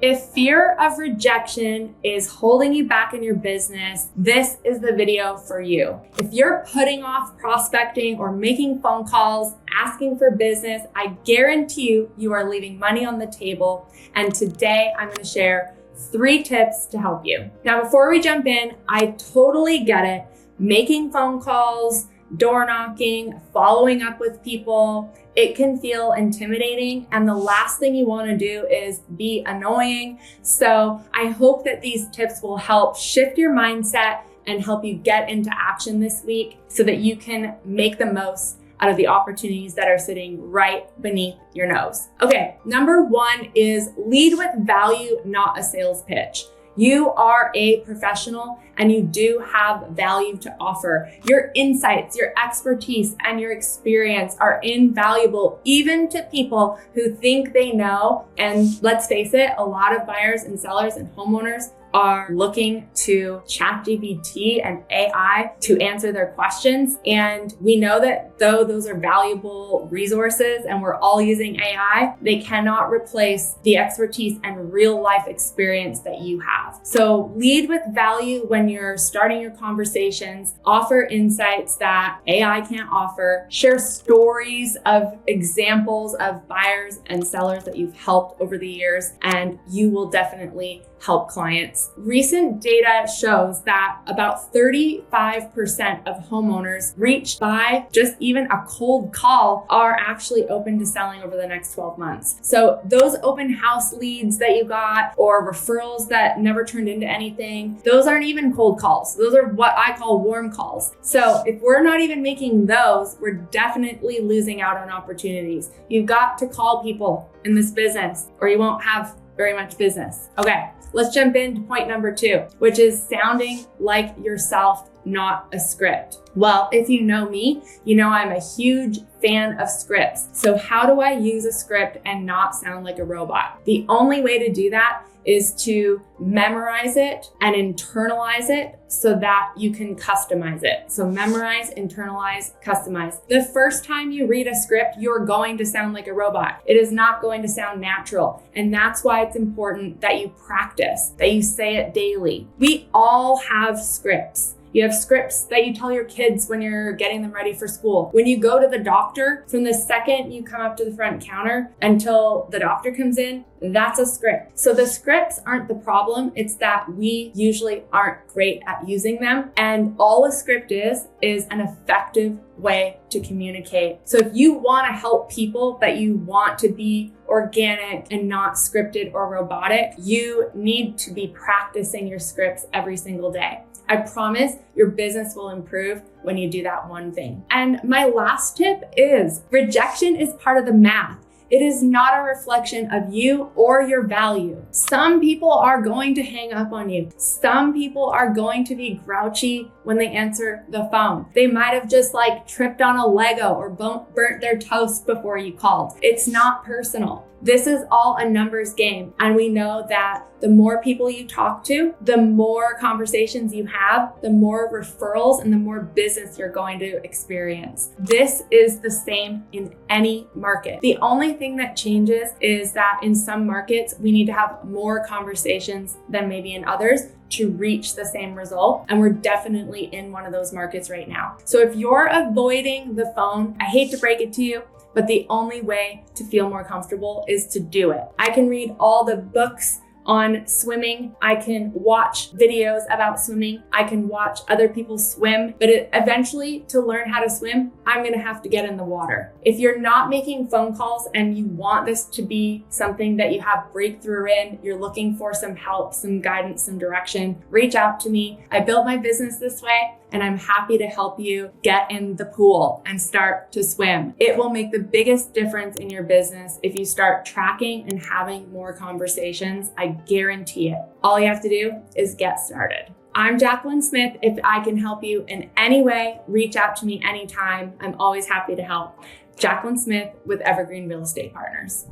If fear of rejection is holding you back in your business, this is the video for you. If you're putting off prospecting or making phone calls, asking for business, I guarantee you are leaving money on the table. And today I'm going to share 3 tips to help you. Now, before we jump in, I totally get it. Making phone calls, door knocking, following up with people, it can feel intimidating, and the last thing you want to do is be annoying. So I hope that these tips will help shift your mindset and help you get into action this week so that you can make the most out of the opportunities that are sitting right beneath your nose. Okay, number 1 is lead with value, not a sales pitch. You are a professional and you do have value to offer. Your insights, your expertise, and your experience are invaluable even to people who think they know. And let's face it, a lot of buyers and sellers and homeowners are looking to ChatGPT and AI to answer their questions. And we know that though those are valuable resources and we're all using AI, they cannot replace the expertise and real life experience that you have. So lead with value when you're starting your conversations, offer insights that AI can't offer, share stories of examples of buyers and sellers that you've helped over the years, and you will definitely help clients. Recent data shows that about 35% of homeowners reached by just even a cold call are actually open to selling over the next 12 months. So those open house leads that you got or referrals that never turned into anything, those aren't even cold calls. Those are what I call warm calls. So if we're not even making those, we're definitely losing out on opportunities. You've got to call people in this business or you won't have very much business. Okay, let's jump into point number 2, which is sounding like yourself, not a script. Well, if you know me, you know I'm a huge fan of scripts. So how do I use a script and not sound like a robot? The only way to do that is to memorize it and internalize it so that you can customize it. So memorize, internalize, customize. The first time you read a script, you're going to sound like a robot. It is not going to sound natural. And that's why it's important that you practice, that you say it daily. We all have scripts. You have scripts that you tell your kids when you're getting them ready for school. When you go to the doctor, from the second you come up to the front counter until the doctor comes in, that's a script. So the scripts aren't the problem. It's that we usually aren't great at using them. And all a script is an effective way to communicate. So if you want to help people, but you want to be organic and not scripted or robotic, you need to be practicing your scripts every single day. I promise your business will improve when you do that one thing. And my last tip is rejection is part of the math. It is not a reflection of you or your value. Some people are going to hang up on you. Some people are going to be grouchy when they answer the phone. They might have just tripped on a Lego or burnt their toast before you called. It's not personal. This is all a numbers game. And we know that the more people you talk to, the more conversations you have, the more referrals and the more business you're going to experience. This is the same in any market. The only thing that changes is that in some markets, we need to have more conversations than maybe in others to reach the same result. And we're definitely in one of those markets right now. So if you're avoiding the phone, I hate to break it to you, but the only way to feel more comfortable is to do it. I can read all the books on swimming. I can watch videos about swimming. I can watch other people swim, but eventually to learn how to swim, I'm going to have to get in the water. If you're not making phone calls and you want this to be something that you have breakthrough in, you're looking for some help, some guidance, some direction, reach out to me. I built my business this way, and I'm happy to help you get in the pool and start to swim. It will make the biggest difference in your business if you start tracking and having more conversations. I guarantee it. All you have to do is get started. I'm Jacqueline Smith. If I can help you in any way, reach out to me anytime. I'm always happy to help. Jacqueline Smith with Evergreen Real Estate Partners.